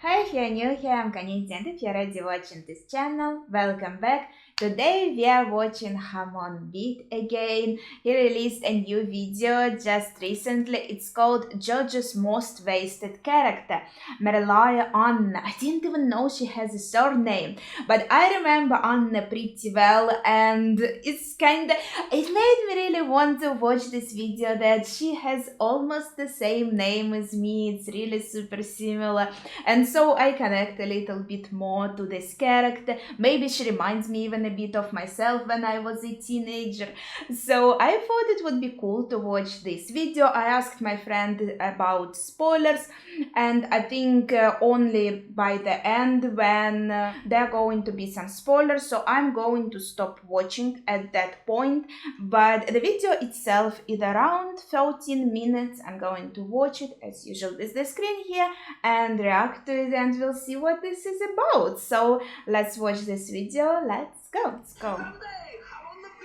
Hi, if you're new here, I'm Kaniti, and if you're already watching this channel, welcome back. Today we are watching Hamon Beat again. He released a new video just recently. It's called JoJo's Most Wasted Character, Merlaya Anna. I didn't even know she has a surname, but I remember Anna pretty well, and it made me really want to watch this video that she has almost the same name as me. It's really super similar. And so I connect a little bit more to this character. Maybe she reminds me even a bit of myself when I was a teenager. So I thought it would be cool to watch this video. I asked my friend about spoilers, and I think only by the end when there are going to be some spoilers. So I'm going to stop watching at that point. But the video itself is around 13 minutes. I'm going to watch it as usual with the screen here and react to it, and we'll see what this is about. So let's watch this video. Let's go.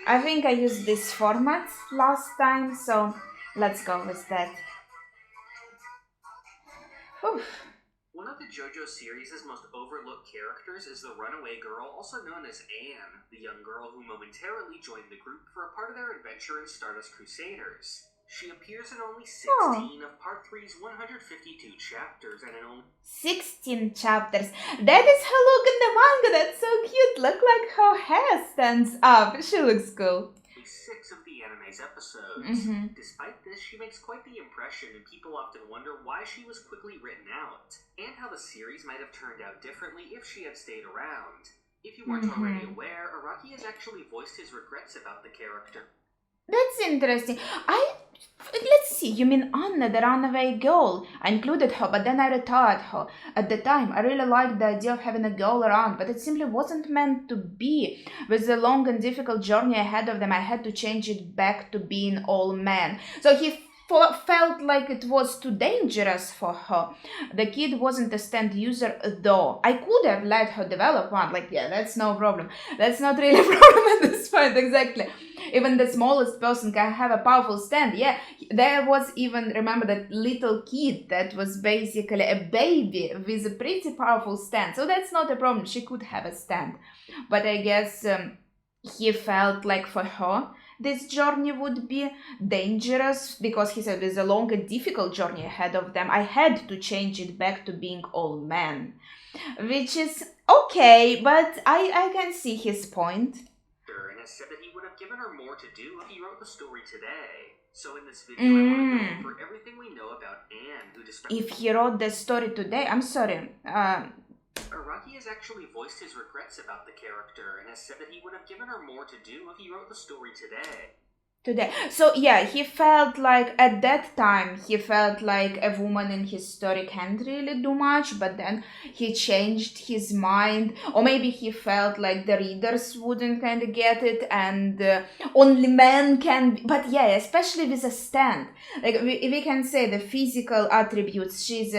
I think I used this format last time, so let's go with that. Oof. One of the JoJo series' most overlooked characters is the runaway girl, also known as Anne, the young girl who momentarily joined the group for a part of their adventure in Stardust Crusaders. She appears in only 16 of Part 3's 152 chapters and in only 16 chapters. That is her look in the manga. That's so cute. Look like her hair stands up. She looks cool. 6 of the anime's episodes. Despite this, she makes quite the impression, and people often wonder why she was quickly written out, and how the series might have turned out differently if she had stayed around. If you weren't already aware, Araki has actually voiced his regrets about the character. That's interesting. Let's see, you mean Anna, the runaway girl. I included her, but then I retired her. At the time, I really liked the idea of having a girl around, but it simply wasn't meant to be. With the long and difficult journey ahead of them, I had to change it back to being all men. So he felt like it was too dangerous for her. The kid wasn't a stand user though. I could have let her develop one, that's no problem. That's not really a problem at this point, exactly. Even the smallest person can have a powerful stand. Yeah, there was even, remember that little kid that was basically a baby with a pretty powerful stand. So that's not a problem. She could have a stand. But I guess he felt like for her, this journey would be dangerous because he said there's a long and difficult journey ahead of them. I had to change it back to being all men, which is okay, but I can see his point. And has said that he would have given her more to do if he wrote the story today. So in this video, I want to go over everything we know about Anne, who despite if he wrote the story today, I'm sorry. Araki has actually voiced his regrets about the character and has said that he would have given her more to do if he wrote the story today. So yeah, he felt like at that time he felt like a woman in his story can't really do much, but then he changed his mind, or maybe he felt like the readers wouldn't kind of get it, and only men can. But yeah, especially with a stand, like we can say the physical attributes. She's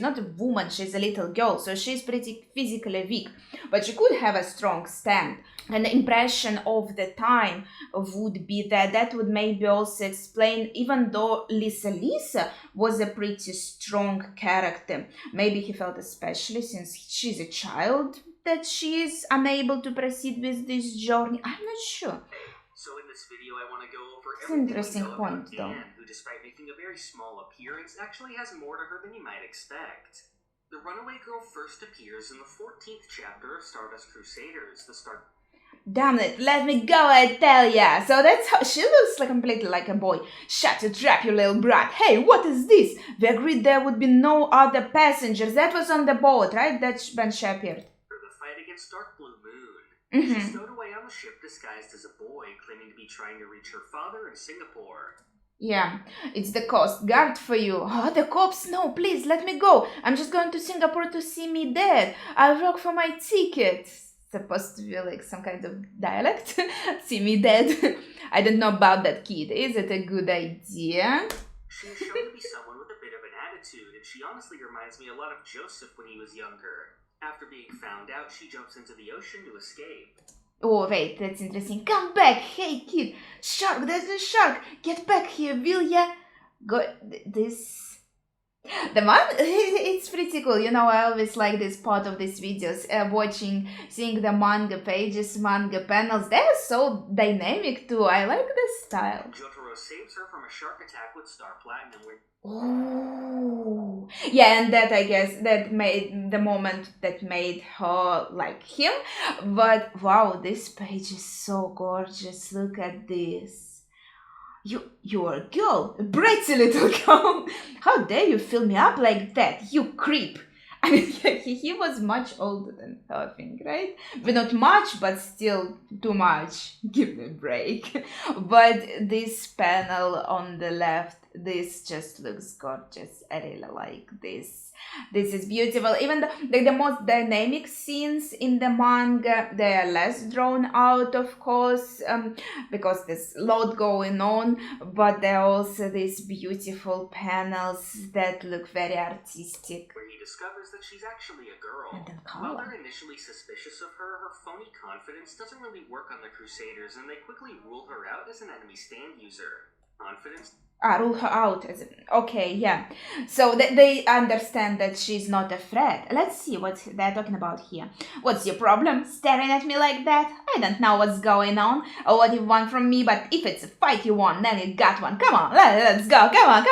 not a woman, she's a little girl, so she's pretty physically weak, but she could have a strong stand. And the impression of the time would be that would maybe also explain, even though Lisa was a pretty strong character, maybe he felt, especially since she's a child, that she is unable to proceed with this journey. I'm not sure. So in this video, I want to go over it's an interesting point, though. Anne, who despite making a very small appearance, actually has more to her than you might expect. The runaway girl first appears in the 14th chapter of Stardust Crusaders, Damn it, let me go, I tell ya. So that's how she looks, like completely like a boy. Shut your trap, you little brat. Hey, what is this? We agreed there would be no other passengers. That was on the boat, right? That's when she appeared. For the fight against Dark Blue Moon. She stowed away on the ship disguised as a boy, claiming to be trying to reach her father in Singapore. Yeah, it's the Coast Guard for you. Oh, the cops, no, please, let me go. I'm just going to Singapore to see me dead. I'll work for my ticket. Supposed to be like some kind of dialect. See me dead. I don't know about that kid. Is it a good idea? She is shown to be someone with a bit of an attitude, and she honestly reminds me a lot of Joseph when he was younger. After being found out, she jumps into the ocean to escape. Oh, wait, that's interesting. Come back! Hey, kid! Shark, there's a shark! Get back here, will ya? Go... This... The man, it's pretty cool. You know, I always like this part of these videos, seeing the manga pages, manga panels. They're so dynamic too. I like this style. Jotaro saves her from a shark attack with Star Platinum. Ooh. Yeah, and that I guess that made the moment that made her like him. But wow, this page is so gorgeous. Look at this. You're a girl, a pretty little girl. How dare you fill me up like that, you creep. I mean, he was much older than her, I think, right? But not much, but still too much. Give me a break. But this panel on the left, this just looks gorgeous. I really like this. This is beautiful. Even the most dynamic scenes in the manga, they are less drawn out, of course, because there's a lot going on, but there are also these beautiful panels that look very artistic. Where he discovers that she's actually a girl. And then While color. they're initially suspicious of her, her phony confidence doesn't really work on the Crusaders, and they quickly rule her out as an enemy stand user. Confidence? Rule her out as okay, yeah. So they understand that she's not a threat. Let's see what they're talking about here. What's your problem? Staring at me like that? I don't know what's going on or what you want from me, but if it's a fight you want, then you got one. Come on, let's go. Come on.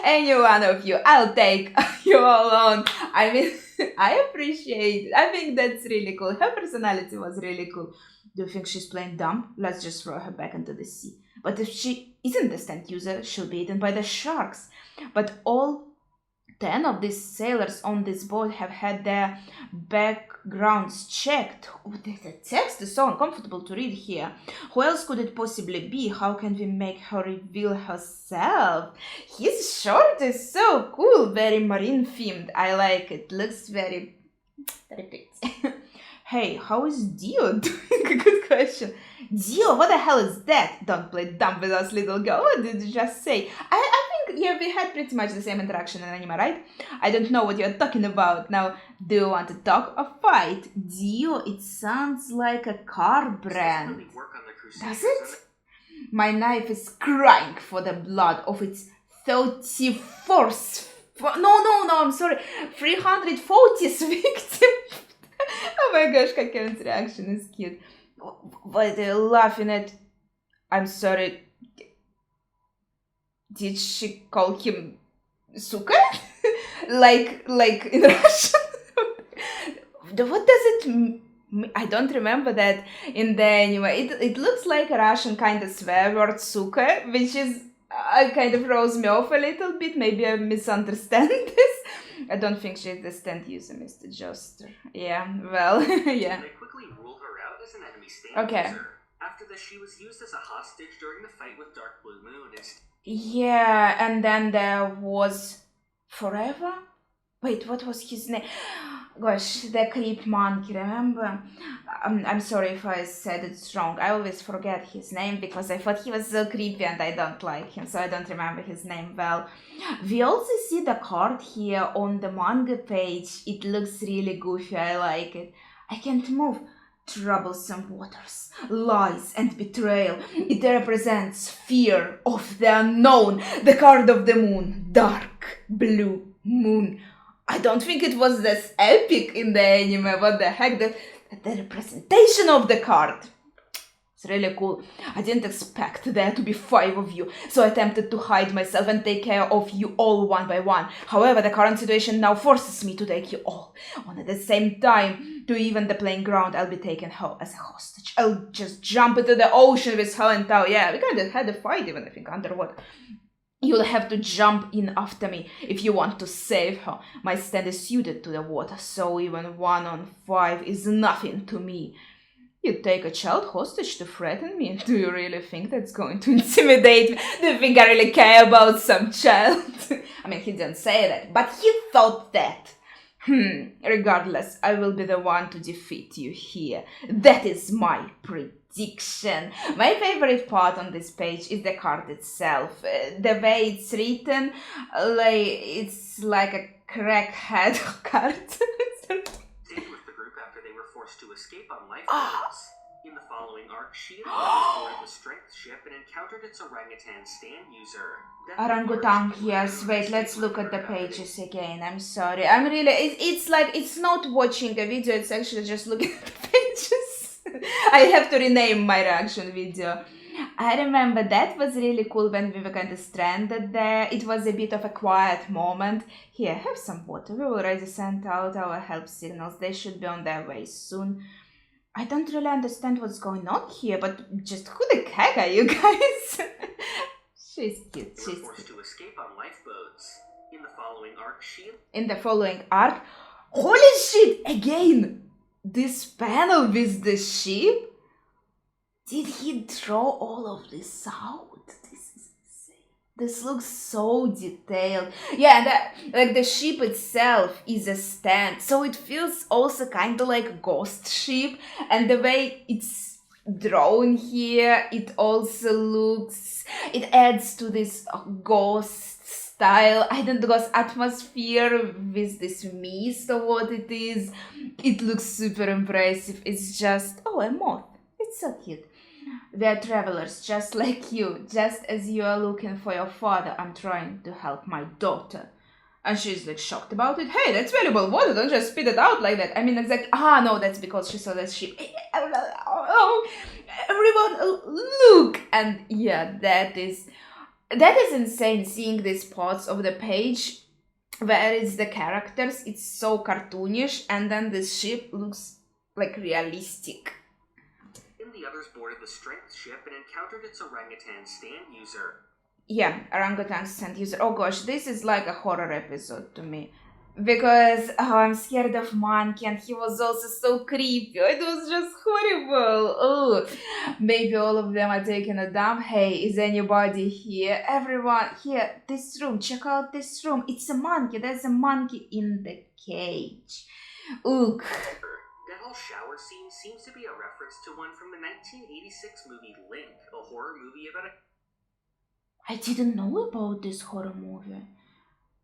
Any one of you, I'll take you all on. I mean, I appreciate it. I think that's really cool. Her personality was really cool. Do you think she's playing dumb? Let's just throw her back into the sea. But if she isn't the stand user, she'll be eaten by the sharks. But all 10 of these sailors on this boat have had their backgrounds checked. Oh, the text is so uncomfortable to read here. Who else could it possibly be? How can we make her reveal herself? His shirt is so cool, very marine themed. I like it. Looks very pretty. Hey, how is Dio doing? Good question. Dio, what the hell is that? Don't play dumb with us, little girl. What did you just say? I think, yeah, we had pretty much the same interaction in anime, right? I don't know what you're talking about. Now, do you want to talk or fight? Dio, it sounds like a car brand. Really work on the Does it? My knife is crying for the blood of its 34th... No, I'm sorry. 340th victim. Oh my gosh, Kaken's reaction is cute. Why they're laughing at... I'm sorry. Did she call him suka? like in Russian? What does it mean? I don't remember that in the anime. It looks like a Russian kind of swear word suka, which is... kind of throws me off a little bit. Maybe I misunderstand this. I don't think she's the stand user, Mr. Joster. Yeah, well, yeah. They quickly ruled her out as an enemy stand user. After this, she was used as a hostage during the fight with Dark Blue Moon. Yeah, and then there was Forever? Wait, what was his name? Gosh, the creep monkey, remember? I'm sorry if I said it wrong. I always forget his name because I thought he was so creepy and I don't like him, so I don't remember his name well. We also see the card here on the manga page. It looks really goofy, I like it. I can't move. Troublesome waters, lies and betrayal. It represents fear of the unknown. The card of the moon, dark blue moon. I don't think it was this epic in the anime. What the heck? The representation of the card. It's really cool. I didn't expect there to be 5 of you, so I attempted to hide myself and take care of you all one by one. However, the current situation now forces me to take you all on at the same time. To even the playing ground, I'll be taken home as a hostage. I'll just jump into the ocean with her and Tao. Yeah, we kind of had a fight even, I think, underwater. You'll have to jump in after me if you want to save her. My stand is suited to the water, so even 1 on 5 is nothing to me. You take a child hostage to threaten me? Do you really think that's going to intimidate me? Do you think I really care about some child? I mean, he didn't say that, but he thought that. Regardless, I will be the one to defeat you here. That is my prediction. My favorite part on this page is the card itself. The way it's written, it's like a crackhead card. Stayed with the group after they were forced to escape on life force. In the following arc, she and Red boarded the strength ship and encountered its orangutan stand user. Orangutan, yes. Wait, let's look at the pages again. I'm sorry. I'm really. It's like it's not watching a video. It's actually just looking at the pages. I have to rename my reaction video. I remember that was really cool when we were kind of stranded there. It was a bit of a quiet moment. Here, have some water. We already sent out our help signals. They should be on their way soon. I don't really understand what's going on here, but just who the heck are you guys? She's cute. They were forced to escape on lifeboats. In the following arc, holy shit! Again, this panel with the ship. Did he draw all of this out? This is insane. This looks so detailed. Yeah, and the ship itself is a stand, so it feels also kind of like a ghost ship. And the way it's drawn here, it also looks. It adds to this ghost style. I don't know, ghost atmosphere with this mist or what it is. It looks super impressive. It's just a moth. It's so cute. We are travelers just like you. Just as you are looking for your father, I'm trying to help my daughter. And she's like shocked about it. Hey, that's valuable water. Don't just spit it out like that. I mean, exactly. No, that's because she saw that ship. Everyone, look. And yeah, that is insane. Seeing these parts of the page where it's the characters, it's so cartoonish, and then this ship looks like realistic. The others boarded the strength ship and encountered its orangutan stand user. Yeah, orangutan stand user. Oh gosh, this is like a horror episode to me. Because I'm scared of Monkey, and he was also so creepy. It was just horrible. Oh, maybe all of them are taking a dump. Hey, is anybody here? Everyone here, this room. Check out this room. It's a monkey. There's a monkey in the cage. Look. That whole shower scene seems to be a reference to one from the 1986 movie Link, a horror movie about I didn't know about this horror movie.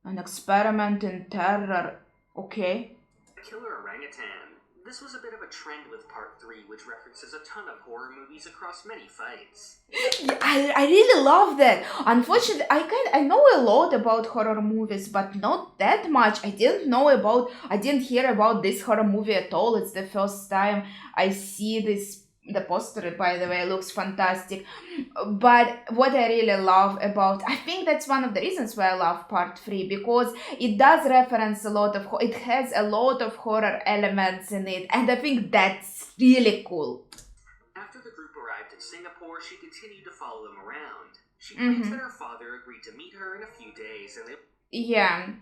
An experiment in terror. Okay. A killer orangutan. This was a bit of a trend with part 3, which references a ton of horror movies across many fights. Yeah, I really love that. Unfortunately, I know a lot about horror movies, but not that much. I didn't hear about this horror movie at all. It's the first time I see this. The poster, by the way, looks fantastic. But what I really love about, I think that's one of the reasons why I love part 3, because it does reference it has a lot of horror elements in it, and I think that's really cool. After the group arrived in Singapore, she continued to follow them around. She claims that her father agreed to meet her in a few days, and they... Yeah.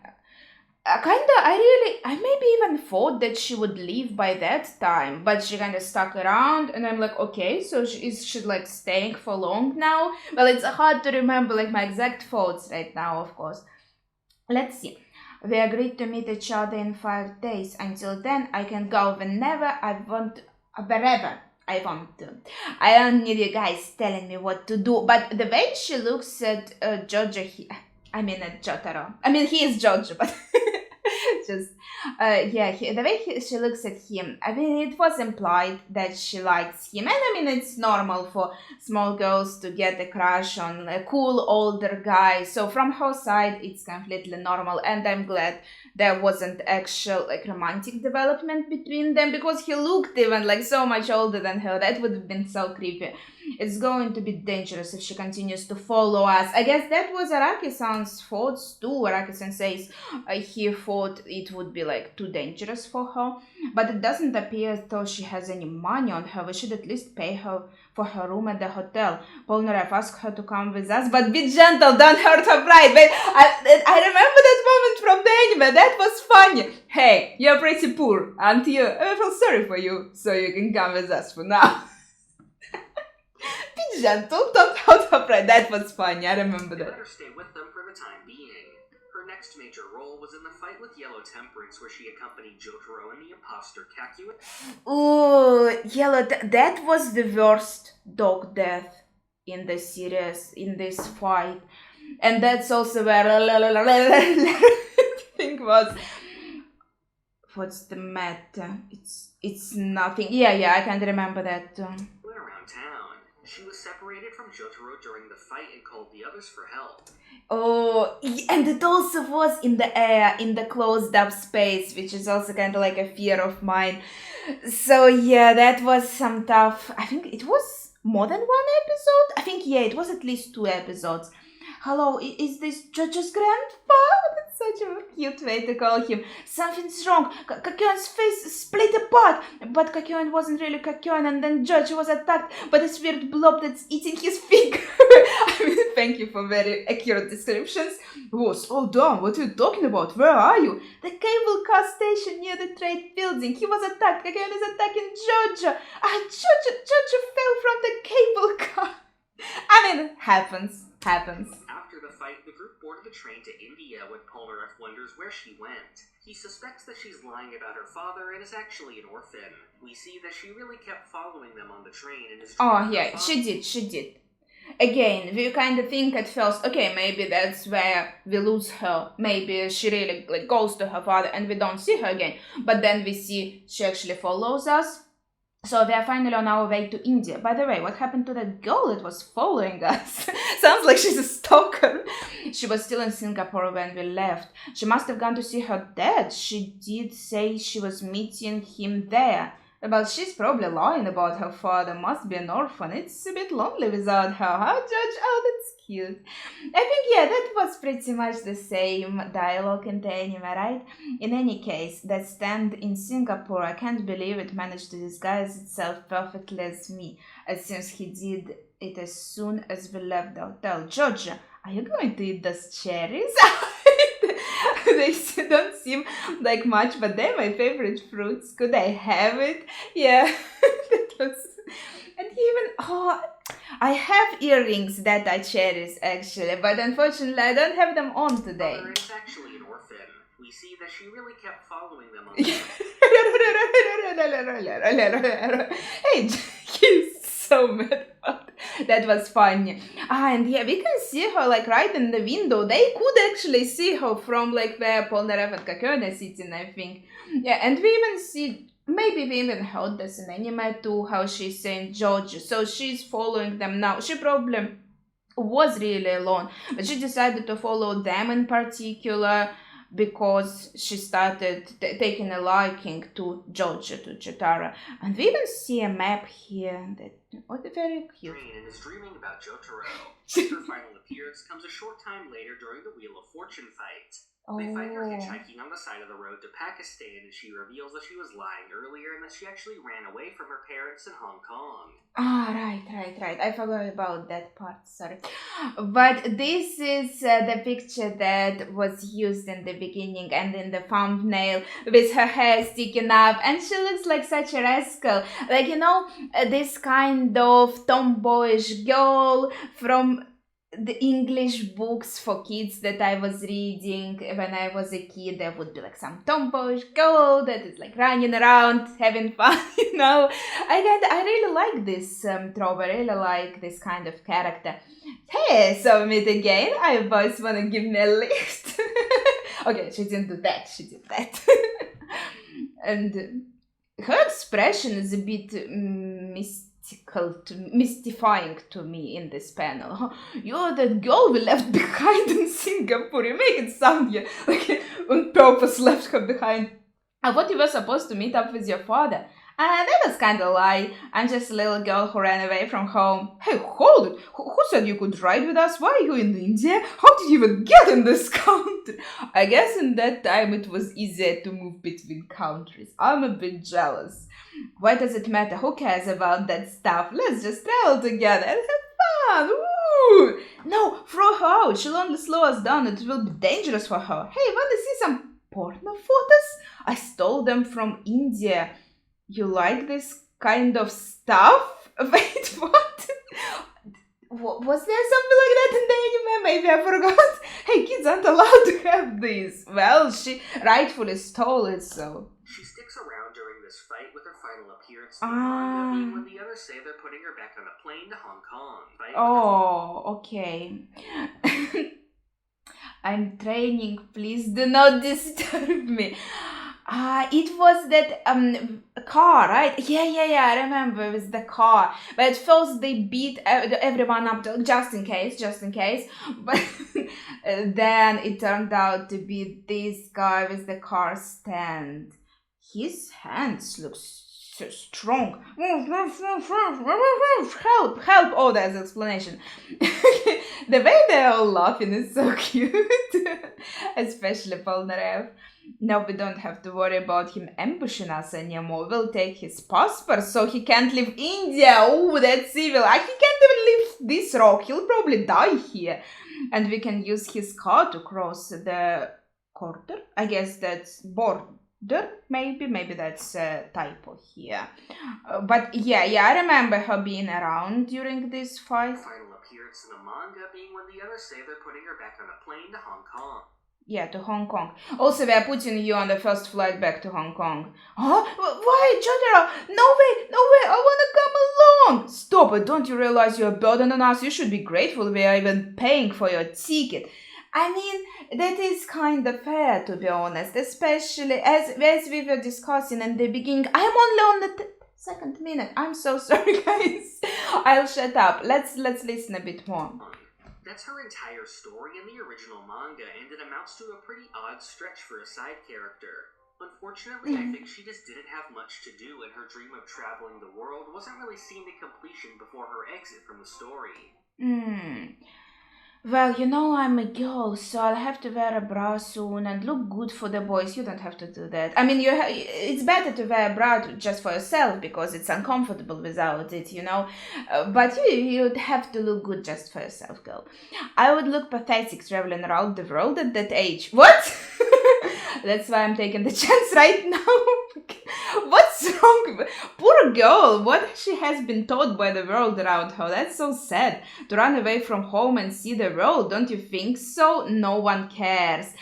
I maybe even thought that she would leave by that time, but she kind of stuck around, and I'm like, okay, so she's like staying for long now? Well, it's hard to remember like my exact thoughts right now, of course. Let's see. We agreed to meet each other in 5 days. Until then, I can go wherever I want to. I don't need you guys telling me what to do, but the way she looks at Jojo, at Jotaro. He is Jojo, but just, the way she looks at him, it was implied that she likes him. And it's normal for small girls to get a crush on a cool older guy. So from her side, it's completely normal. And I'm glad there wasn't actual romantic development between them, because he looked even so much older than her. That would have been so creepy. It's going to be dangerous if she continues to follow us. I guess that was Araki-san's thoughts too. Araki-san says he thought it would be too dangerous for her. But it doesn't appear as though she has any money on her. We should at least pay her for her room at the hotel. Polnareff asked her to come with us, but be gentle, don't hurt her pride. But I remember that moment from the anime. That was funny. Hey, you're pretty poor, aren't you? I feel sorry for you, so you can come with us for now. Be gentle, don't hurt her pride. That was funny. I remember that. Let her stay with them for the time being. Her next major role was in the fight with Yellow Temperance, where she accompanied Jotaro and the imposter Kaku. Ooh, Yellow, that was the worst dog death in the series, in this fight. And that's also where thing was. What's the matter? It's nothing. Yeah, I can't remember that. Went around town. She was separated from Jotaro during the fight and called the others for help. Oh, and it also was in the air, in the closed up space, which is also kind of like a fear of mine. So yeah, that was some tough. I think it was more than one episode. I think yeah, it was at least 2 episodes. Hello, is this Judge's grandpa? That's such a cute way to call him. Something's wrong. Kakyoin's face split apart, but Kakyoin wasn't really Kakyoin, and then Judge was attacked by this weird blob that's eating his finger. I mean, thank you for very accurate descriptions. Whoa, slow down. What are you talking about? Where are you? The cable car station near the trade building. He was attacked. Kakyoin is attacking Jojo. Jojo fell from the cable car. I mean, happens. After the fight, the group boarded the train to India when Polnareff wonders where she went. He suspects that she's lying about her father and is actually an orphan. We see that she really kept following them on the train and is... Oh, yeah, she did. Again, we kind of think at first, okay, maybe that's where we lose her. Maybe she really goes to her father and we don't see her again. But then we see she actually follows us. So we are finally on our way to India. By the way, what happened to that girl that was following us? Sounds like she's a stalker. She was still in Singapore when we left. She must have gone to see her dad. She did say she was meeting him there. But she's probably lying about her father. Must be an orphan. It's a bit lonely without her, huh, Judge? Oh, that's cute. I think, yeah, that was pretty much the same dialogue in the anime, right? In any case, that stand in Singapore, I can't believe it managed to disguise itself perfectly as me. It seems he did it as soon as we left the hotel. George, are you going to eat those cherries? They don't seem like much, but they're my favorite fruits. Could I have it? Yeah, that was... And he even... I have earrings that are cherries, actually, but unfortunately I don't have them on today. Mother is actually an orphan. We see that she really kept following them on the... Hey, he's so mad. That was funny. And yeah, we can see her right in the window. They could actually see her from where Polnareff and Kakyoin are sitting, I think. Yeah, and we even see, maybe we even heard this in anime too, how she's saying Jojo. So she's following them now. She probably was really alone, but she decided to follow them in particular because she started taking a liking to Jojo, to Jotaro. And we even see a map here that very cute. And is dreaming about Jotaro. Her final appearance comes a short time later during the Wheel of Fortune fight. They find her hitchhiking on the side of the road to Pakistan, and she reveals that she was lying earlier and that she actually ran away from her parents in Hong Kong. Right. I forgot about that part, sorry. But this is the picture that was used in the beginning and in the thumbnail with her hair sticking up, and she looks like such a rascal. This kind of tomboyish girl from the English books for kids that I was reading when I was a kid. There would be some tomboyish girl that is running around having fun, I really like this trope. I really like this kind of character. Hey, so meet again. I boys want to give me a lift. Okay, she didn't do that. She did that. And her expression is a bit mystifying to me in this panel. You're that girl we left behind in Singapore. You make it sound like on purpose left her behind. I thought you were supposed to meet up with your father. That was kind of a lie. I'm just a little girl who ran away from home. Hey, hold it. Who said you could ride with us? Why are you in India? How did you even get in this country? I guess in that time it was easier to move between countries. I'm a bit jealous. Why does it matter? Who cares about that stuff? Let's just travel together and have fun. Woo! No, throw her out. She'll only slow us down. It will be dangerous for her. Hey, want to see some porno photos? I stole them from India. You like this kind of stuff? Wait, what? Was there something like that in the anime? Maybe I forgot. Hey, kids aren't allowed to have these. Well, she rightfully stole it, so... She sticks around during this fight with her final appearance in the manga being when the others say they're putting her back on a plane to Hong Kong. Okay. I'm training. Please do not disturb me. It was that car, right? Yeah. I remember it was the car. But at first they beat everyone up just in case. But then it turned out to be this guy with the car stand. His hands look so strong. Help! Oh, there's explanation. The way they're all laughing is so cute. Especially Polnareff. Now we don't have to worry about him ambushing us anymore. We'll take his passport so he can't leave India. Oh, that's evil. He can't even leave this rock. He'll probably die here. And we can use his car to cross the border. I guess that's border. Maybe that's a typo here. But yeah, I remember her being around during this fight. Final appearance in the manga being when the others say they're putting her back on a plane to Hong Kong. Yeah, to Hong Kong. Also, we are putting you on the first flight back to Hong Kong. Huh? Why, Jotaro? No way, I wanna come along. Stop it, don't you realize you're a burden on us? You should be grateful we are even paying for your ticket. I mean, that is kind of fair, to be honest, especially as we were discussing in the beginning. I'm only on the second minute. I'm so sorry, guys. I'll shut up. Let's listen a bit more. That's her entire story in the original manga, and it amounts to a pretty odd stretch for a side character. Unfortunately, I think she just didn't have much to do, and her dream of traveling the world wasn't really seen to completion before her exit from the story. Well, I'm a girl, so I'll have to wear a bra soon and look good for the boys. You don't have to do that. I mean, it's better to wear a bra just for yourself because it's uncomfortable without it, but you'd have to look good just for yourself, girl. I would look pathetic traveling around the world at that age. What? That's why I'm taking the chance right now. What's wrong? Poor girl. What she has been taught by the world around her. That's so sad. To run away from home and see the world, don't you think so? No one cares.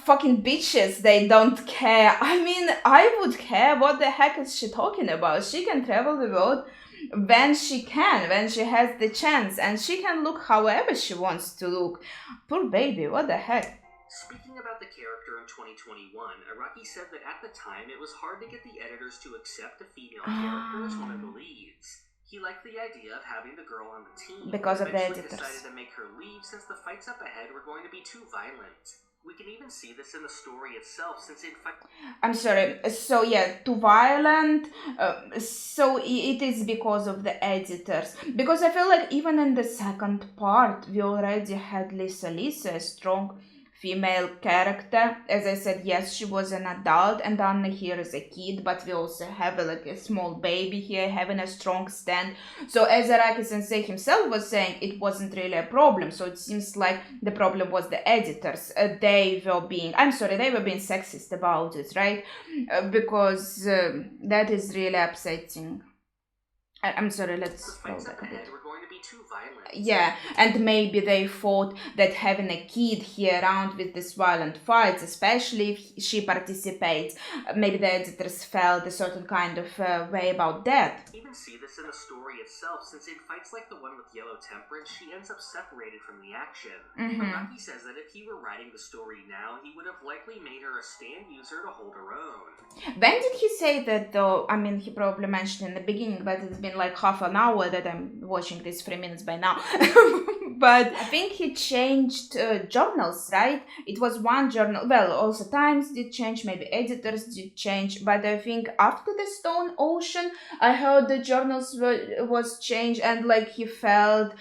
Fucking bitches, they don't care. I mean, I would care. What the heck is she talking about? She can travel the world when she has the chance, and she can look however she wants to look. Poor baby, what the heck? Speaking about the character in 2021, Araki said that at the time it was hard to get the editors to accept a female character as one of the leads. He liked the idea of having the girl on the team, because of the editors. Decided to make her leave since the fights up ahead were going to be too violent. We can even see this in the story itself, since in fact... I'm sorry, so yeah, too violent, so it is because of the editors. Because I feel like even in the second part, we already had Lisa, a strong female character. As I said, yes, she was an adult and Anna here is a kid, but we also have a small baby here having a strong stand. So as Araki sensei himself was saying, it wasn't really a problem. So it seems like the problem was the editors. They were being sexist about it, right? Because that is really upsetting. I'm sorry, let's scroll back a bit. Too violent. Yeah, and maybe they thought that having a kid here around with these violent fights, especially if she participates, maybe the editors felt a certain kind of way about that. You even see this in the story itself, since in fights like the one with Yellow Temperance, she ends up separated from the action. Araki says that if he were writing the story now, he would have likely made her a stand user to hold her own. When did he say that though? I mean, he probably mentioned in the beginning, but it's been like half an hour that I'm watching this 3 minutes by now. But I think he changed journals, right? It was one journal. Well, also times did change, maybe editors did change, but I think after the Stone Ocean, I heard the journals was changed, and like he felt,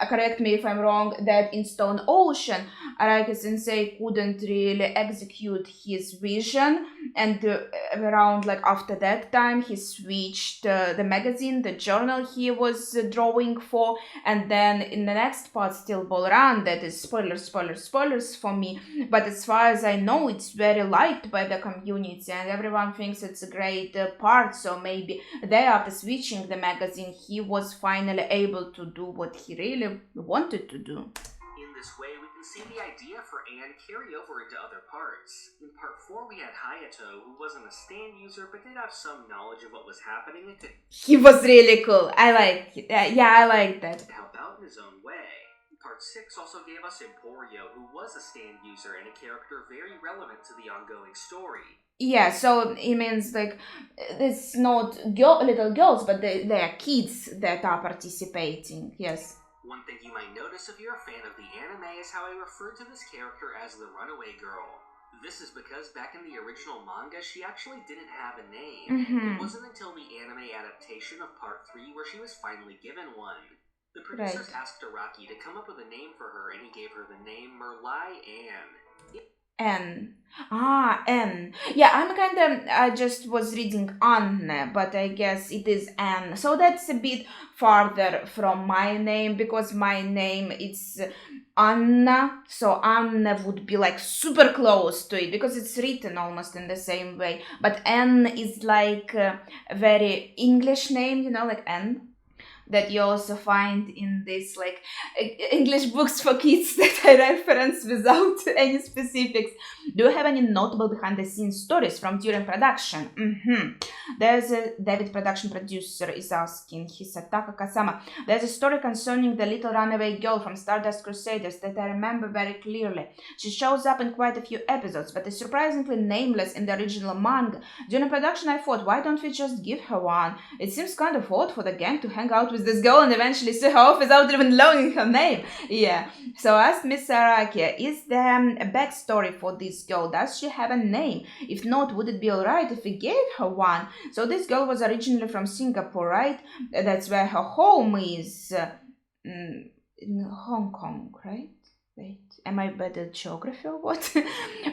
correct me if I'm wrong, that in Stone Ocean, Araki Sensei couldn't really execute his vision, and around like after that time, he switched the magazine, the journal he was drawing for, and then in the next part, Still Ball Run, that is spoilers for me, but as far as I know, it's very liked by the community and everyone thinks it's a great part, so maybe there after switching the magazine, he was finally able to do what he really wanted to do. In this way, we can see the idea for Anne carry over into other parts. In part 4, we had Hayato, who wasn't a stand user, but did have some knowledge of what was happening. He was really cool. I like it. I like that. Help out in his own way. Part 6 also gave us Emporio, who was a stand user and a character very relevant to the ongoing story. Yeah, so it means like it's not little girls, but they are kids that are participating. Yes. One thing you might notice if you're a fan of the anime is how I referred to this character as the Runaway Girl. This is because back in the original manga, she actually didn't have a name. It wasn't until the anime adaptation of Part 3 where she was finally given one. The producers Right. asked Araki to come up with a name for her, and he gave her the name Merlai Ann. N. Ah, N. Yeah, I'm kind of. I just was reading Anne, but I guess it is N. So that's a bit farther from my name because my name is Anna. So Anna would be like super close to it because it's written almost in the same way. But N is like a very English name, like N that you also find in these like English books for kids that I reference without any specifics. Do you have any notable behind the scenes stories from during production? There's a David production producer is asking, Hisataka Kasama. There's a story concerning the little runaway girl from Stardust Crusaders that I remember very clearly. She shows up in quite a few episodes, but is surprisingly nameless in the original manga. During production I thought, why don't we just give her one? It seems kind of odd for the gang to hang out with this girl and eventually see her off without even learning her name. Yeah. So I asked Miss Araki, is there a backstory for this girl? Does she have a name? If not, would it be alright if we gave her one? So this girl was originally from Singapore, right? That's where her home is. In Hong Kong, right? Wait, am I bad at geography or what?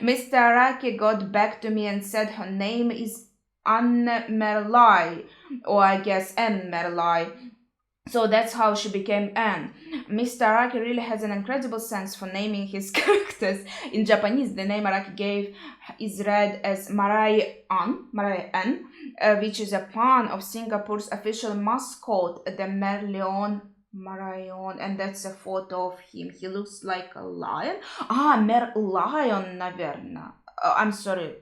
Mr. Araki got back to me and said her name is Anne Merlai, or I guess Anne Merlai. So that's how she became Anne. Mr. Araki really has an incredible sense for naming his characters. In Japanese, the name Araki gave is read as Marai Anne, which is a pun of Singapore's official mascot, the Merlion Marion, and that's a photo of him. He looks like a lion. Merlion, наверное. I'm sorry.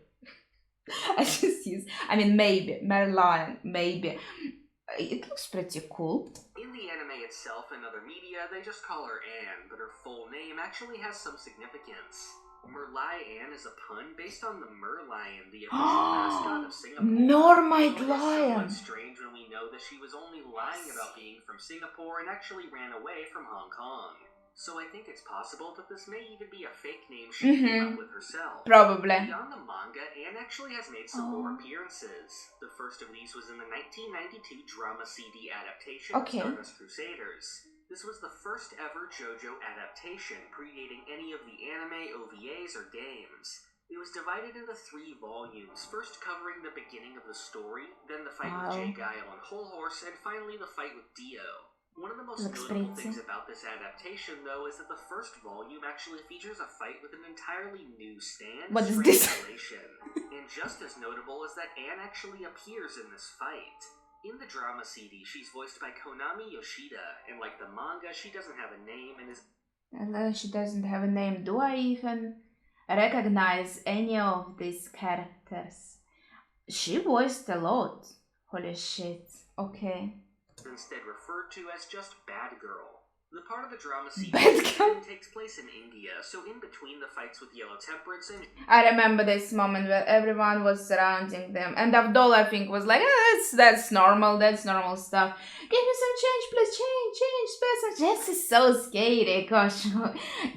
Maybe. Merlion, maybe. It looks pretty cool. In the anime itself and other media, they just call her Anne, but her full name actually has some significance. Merlai Anne is a pun based on the merlion, the official mascot of Singapore. Mermaid so lion. It's somewhat strange when we know that she was only lying about being from Singapore and actually ran away from Hong Kong. So I think it's possible that this may even be a fake name she came up with herself. Probably. Beyond the manga, Anne actually has made some more appearances. The first of these was in the 1992 drama CD adaptation of Stardust Crusaders. This was the first ever JoJo adaptation, predating any of the anime, OVAs, or games. It was divided into 3 volumes, first covering the beginning of the story, then the fight with Jay Guile on Whole Horse, and finally the fight with Dio. One of the most notable things about this adaptation, though, is that the first volume actually features a fight with an entirely new stand, What is this? And just as notable is that Anne actually appears in this fight. In the drama CD, she's voiced by Konami Yoshida, and like the manga, she doesn't have a name and is... She doesn't have a name. Do I even recognize any of these characters? She voiced a lot. Holy shit. Okay. Instead referred to as just Bad Girl. The part of the drama CD takes place in India, so in between the fights with Yellow Temperance and... I remember this moment where everyone was surrounding them, and Abdul, I think, was like, that's normal stuff. Give me some change, please, change, space. Jess is so scary, gosh.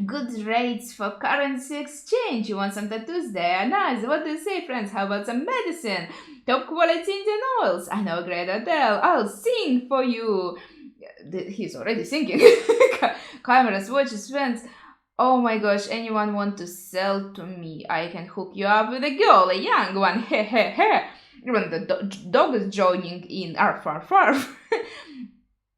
Good rates for currency exchange. You want some tattoos there? Nice. What do you say, friends? How about some medicine? Top quality Indian oils. I know a great hotel. I'll sing for you. He's already singing. Cameras, watches, fans. Oh my gosh, anyone want to sell to me? I can hook you up with a girl, a young one. He he he. Even the dog is joining in. Arf, arf, arf.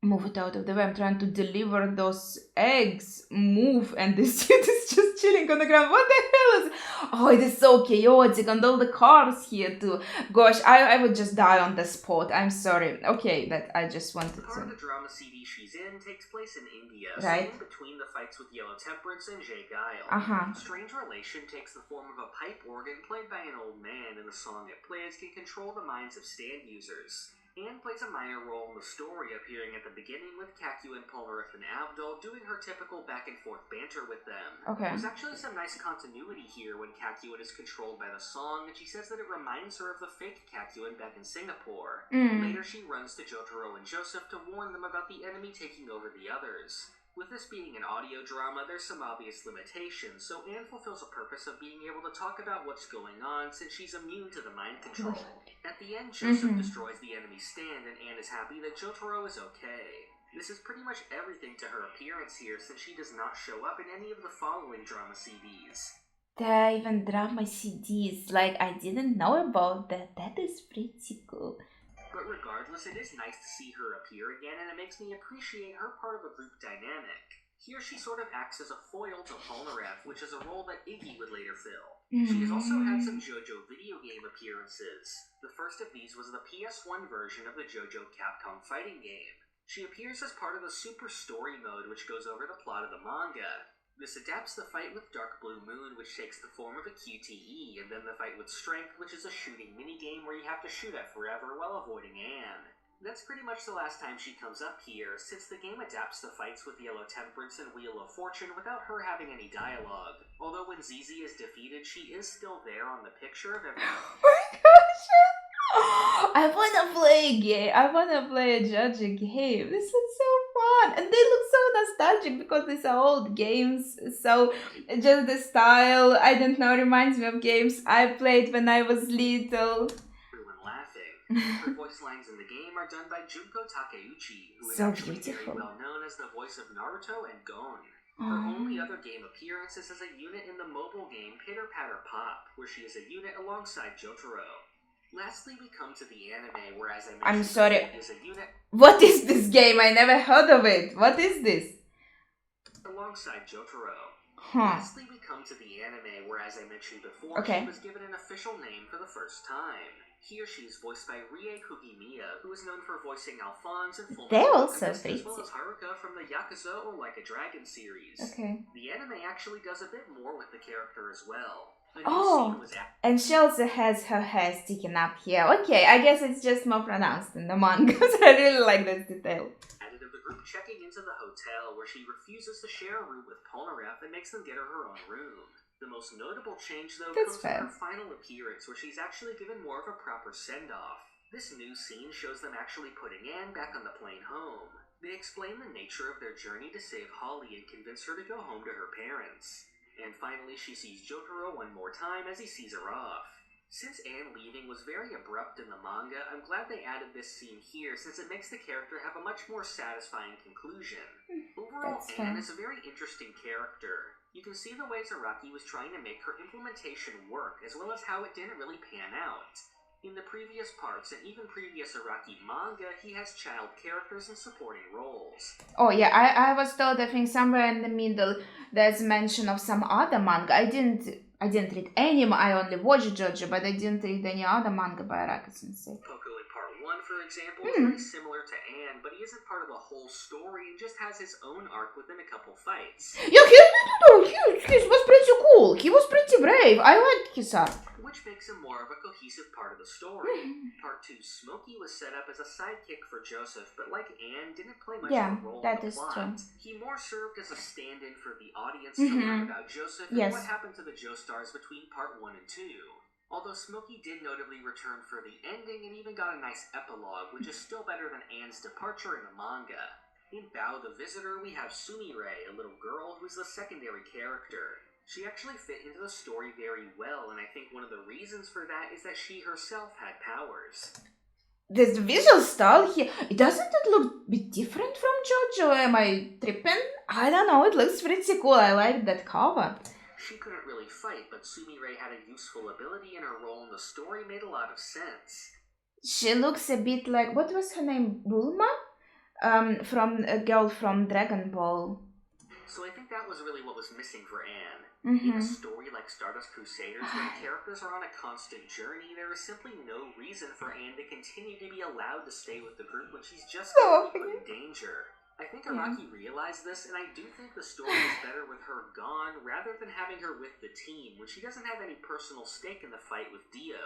Move it out of the way. I'm trying to deliver those eggs. Move. And this kid is just chilling on the ground. What the hell is... Oh, it is so chaotic. And all the cars here too. Gosh, I would just die on the spot. I'm sorry. Okay, that I just wanted to... Part of the drama CD she's in takes place in India. Right. So in between the fights with Yellow Temperance and Jay Guile. Strange Relation takes the form of a pipe organ played by an old man, and the song it plays can control the minds of stand users. Anne plays a minor role in the story, appearing at the beginning with Kakyoin, Polnareff, and Avdol, doing her typical back-and-forth banter with them. Okay. There's actually some nice continuity here when Kakyoin is controlled by the song, and she says that it reminds her of the fake Kakyoin back in Singapore. Later, she runs to Jotaro and Joseph to warn them about the enemy taking over the others. With this being an audio drama, there's some obvious limitations, so Anne fulfills a purpose of being able to talk about what's going on since she's immune to the mind control. At the end, Joseph destroys the enemy's stand, and Anne is happy that Jotaro is okay. This is pretty much everything to her appearance here since she does not show up in any of the following drama CDs. There are even drama CDs, like I didn't know about that. That is pretty cool. But regardless, it is nice to see her appear again, and it makes me appreciate her part of a group dynamic. Here she sort of acts as a foil to Polnareff, which is a role that Iggy would later fill. She has also had some JoJo video game appearances. The first of these was the PS1 version of the JoJo Capcom fighting game. She appears as part of the Super Story mode, which goes over the plot of the manga. This adapts the fight with Dark Blue Moon, which takes the form of a QTE, and then the fight with Strength, which is a shooting minigame where you have to shoot at forever while avoiding Anne. That's pretty much the last time she comes up here, since the game adapts the fights with Yellow Temperance and Wheel of Fortune without her having any dialogue. Although when ZZ is defeated, she is still there on the picture of every... Oh my gosh! I wanna play a game. I wanna play a JoJo game. This is so fun, and they look so nostalgic because these are old games. So just the style, I don't know, reminds me of games I played when I was little. Everyone laughing. Her voice lines in the game are done by Junko Takeuchi, who is So actually beautiful. very well known as the voice of Naruto and Gon. Her only other game appearance is as a unit in the mobile game Pitter Patter Pop, where she is a unit alongside Jotaro. Lastly, we come to the anime, where, as I mentioned, I'm sorry. is a unit What is this game? I never heard of it. What is this? alongside Jotaro. Huh. Lastly, we come to the anime, where, as I mentioned before, Okay. she was given an official name for the first time. Here she is voiced by Rie Kugimiya, who is known for voicing Alphonse and Fullmetal They're also Alchemist, as well pretty. as Haruka from the Yakuza or Like a Dragon series. Okay. The anime actually does a bit more with the character as well. A new Oh, scene was and she also has her hair sticking up here. Okay, I guess it's just more pronounced in the manga. I really like this detail. added of the group checking into the hotel, where she refuses to share a room with Polnareff and makes them get her own room. The most notable change, though, That's comes fair. in her final appearance, where she's actually given more of a proper send-off. This new scene shows them actually putting Anne back on the plane home. They explain the nature of their journey to save Holly and convince her to go home to her parents. And finally, she sees Jotaro one more time as he sees her off. Since Anne leaving was very abrupt in the manga, I'm glad they added this scene here, since it makes the character have a much more satisfying conclusion. Overall, That's Anne fair. is a very interesting character. You can see the ways Araki was trying to make her implementation work, as well as how it didn't really pan out. In the previous parts, and even previous Araki manga, he has child characters and supporting roles. Oh yeah, I was told, I think somewhere in the middle there's mention of some other manga. I didn't read any. I only watched JoJo, but I didn't read any other manga by Araki Sensei. Coco in part 1, for example, is very similar to Anne, but he isn't part of the whole story and just has his own arc within a couple fights. Yeah, he was pretty cool. He was pretty brave. I liked his arc. Which makes him more of a cohesive part of the story. Part 2, Smokey was set up as a sidekick for Joseph, but like Anne, didn't play much Yeah, of a role that in the is plot. true. He more served as a stand-in for the audience to learn about Joseph and Yes. what happened to the Joestars between part 1 and 2. Although Smokey did notably return for the ending and even got a nice epilogue, which is still better than Anne's departure in the manga. In Bao the Visitor, we have Sumire, a little girl who's the secondary character. She actually fit into the story very well, and I think one of the reasons for that is that she herself had powers. This visual style here, doesn't it look a bit different from JoJo? Am I tripping? I don't know, it looks pretty cool. I like that cover. She couldn't really fight, but Sumire had a useful ability, and her role in the story made a lot of sense. She looks a bit like, what was her name? Bulma? From a girl from Dragon Ball. So I think that was really what was missing for Anne. In a story like Stardust Crusaders, where the characters are on a constant journey, there is simply no reason for Anne to continue to be allowed to stay with the group when she's just going to be put in danger. I think Araki realized this, and I do think the story is better with her gone rather than having her with the team, when she doesn't have any personal stake in the fight with Dio.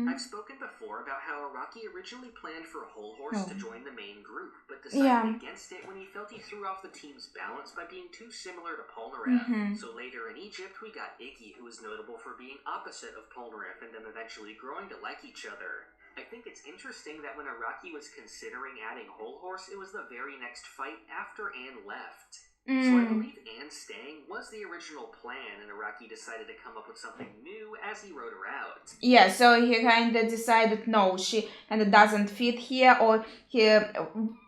I've spoken before about how Araki originally planned for Whole Horse to Oh. join the main group, but Yeah. decided against it when he felt he threw off the team's balance by being too similar to Polnareff. So later in Egypt, we got Iggy, who was notable for being opposite of Polnareff and them eventually growing to like each other. I think it's interesting that when Araki was considering adding Whole Horse, it was the very next fight after Anne left. So I believe Anne staying was the original plan, and Araki decided to come up with something new as he wrote her out. Yeah, so he kind of decided no, she kind of doesn't fit here, or he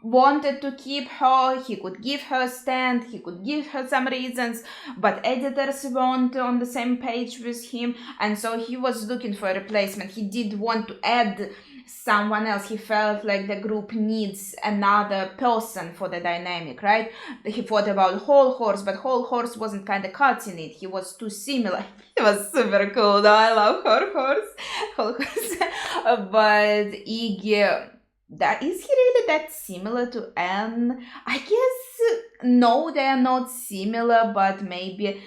wanted to keep her, he could give her a stand, he could give her some reasons, but editors weren't on the same page with him, and so he was looking for a replacement. He did want to add someone else. He felt like the group needs another person for the dynamic, right? He thought about Whole Horse, but Whole Horse wasn't kind of cutting it. He was too similar. He was super cool, though. I love Whole Horse. But Iggy, is he really that similar to Anne? I guess no, they are not similar, but maybe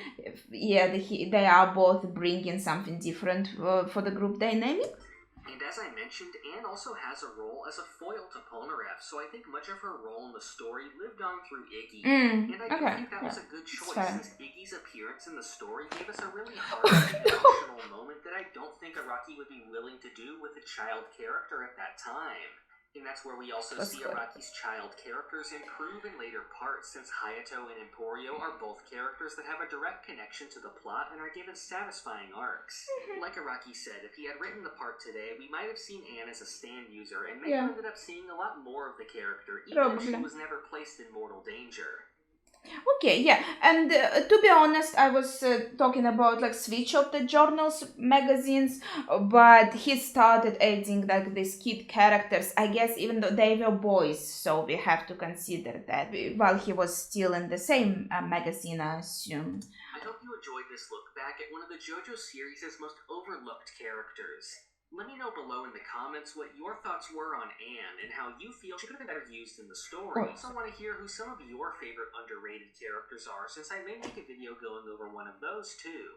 yeah, they are both bringing something different for the group dynamic. And as I mentioned, Anne also has a role as a foil to Polnareff, so I think much of her role in the story lived on through Iggy. And I do think that was a good choice, since Iggy's appearance in the story gave us a really heartfelt emotional moment that I don't think Araki would be willing to do with a child character at that time. And that's where we also see Araki's child characters improve in later parts, since Hayato and Emporio are both characters that have a direct connection to the plot and are given satisfying arcs. Like Araki said, if he had written the part today, we might have seen Anne as a stand user, and may have ended up seeing a lot more of the character, even if she was never placed in mortal danger. Okay, yeah, and to be honest, I was talking about like switch of the journals magazines, but he started adding like these kid characters, I guess, even though they were boys, so we have to consider that while he was still in the same magazine, I assume. I hope you enjoyed this look back at one of the JoJo series' most overlooked characters. Let me know below in the comments what your thoughts were on Anne and how you feel she could have been better used in the story. I also want to hear who some of your favorite underrated characters are, since I may make a video going over one of those too.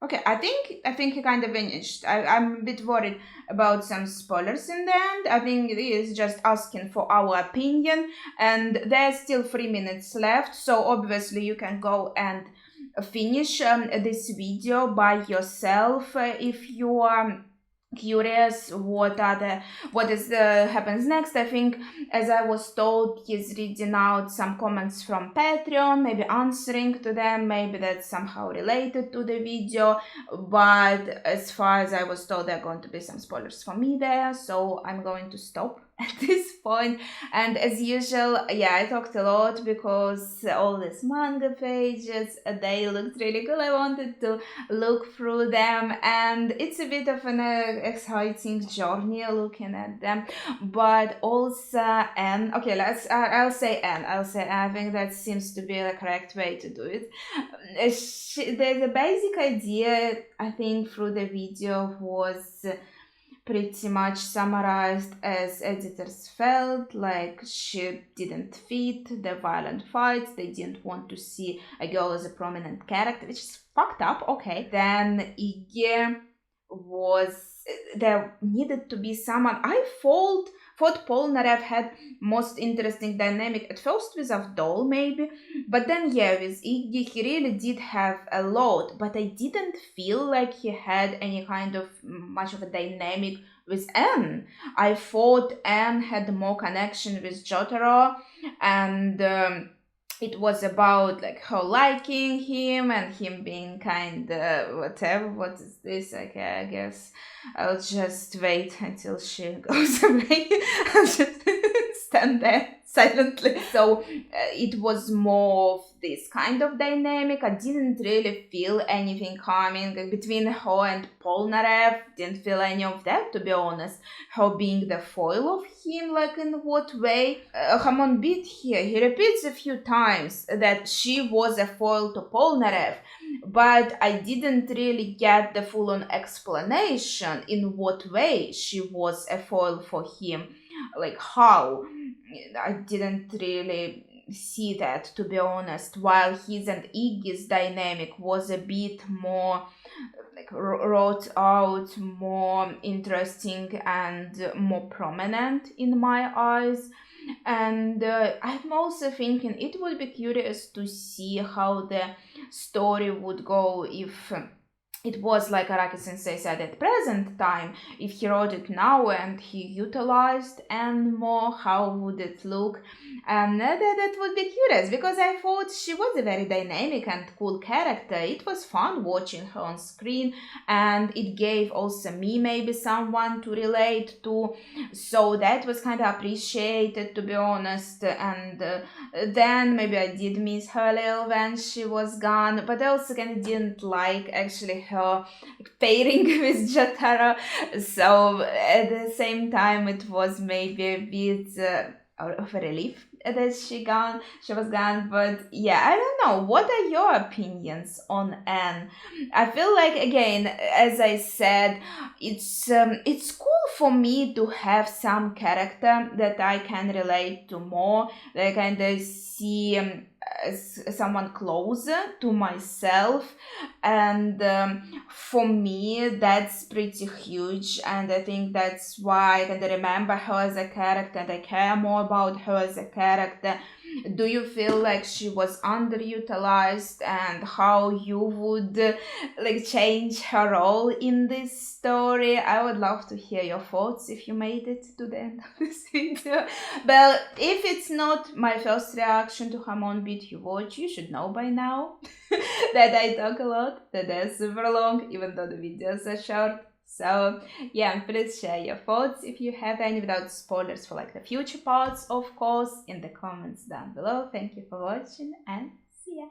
Okay, I think he kind of finished. I'm a bit worried about some spoilers in the end. I think it is just asking for our opinion, and there's still 3 minutes left, so obviously you can go and finish this video by yourself if you are curious what happens next. I think, as I was told, he's reading out some comments from Patreon, maybe answering to them, maybe that's somehow related to the video, but as far as I was told, there are going to be some spoilers for me there, so I'm going to stop at this point. And as usual, yeah, I talked a lot because all these manga pages, they looked really cool. I wanted to look through them, and it's a bit of an exciting journey looking at them. But also Anne, okay, I'll say Anne. I think that seems to be the correct way to do it. The basic idea, I think, through the video was pretty much summarized as editors felt like she didn't fit the violent fights. They didn't want to see a girl as a prominent character, which is fucked up. Okay, then Iggy there needed to be someone. I thought Polnareff had most interesting dynamic at first with Avdol maybe, but then yeah, with Iggy he really did have a lot, but I didn't feel like he had any kind of much of a dynamic with Anne. I thought Anne had more connection with Jotaro, and it was about like her liking him and him being kind of whatever. What is this? Okay, I guess I'll just wait until she goes away. I'll just stand there silently. So it was more of this kind of dynamic. I didn't really feel anything coming between her and Polnareff. Didn't feel any of that, to be honest. Her being the foil of him, like in what way? Hamon Beat here, he repeats a few times that she was a foil to Polnareff, but I didn't really get the full-on explanation in what way she was a foil for him, like how. I didn't really see that, to be honest, while his and Iggy's dynamic was a bit more like wrote out more interesting and more prominent in my eyes. And I'm also thinking it would be curious to see how the story would go if it was like Araki Sensei said at present time. If he wrote it now and he utilized and more, how would it look? And that would be curious, because I thought she was a very dynamic and cool character. It was fun watching her on screen, and it gave also me maybe someone to relate to. So that was kind of appreciated, to be honest. And then maybe I did miss her a little when she was gone, but I also kind of didn't like actually her pairing with Jotaro. So at the same time, it was maybe a bit of a relief that she was gone. But yeah, I don't know, what are your opinions on Anne? I feel like, again, as I said, it's cool for me to have some character that I can relate to more, that I kind of see as someone closer to myself. And for me that's pretty huge, and I think that's why I can remember her as a character and I care more about her as a character. Do you feel like she was underutilized, and how you would like change her role in this story? I would love to hear your thoughts if you made it to the end of this video. Well, if it's not my first reaction to Hamon Beat you watch, you should know by now that I talk a lot, that they're super long, even though the videos are short. So yeah, please share your thoughts if you have any, without spoilers for like the future parts, of course, in the comments down below. Thank you for watching, and see ya!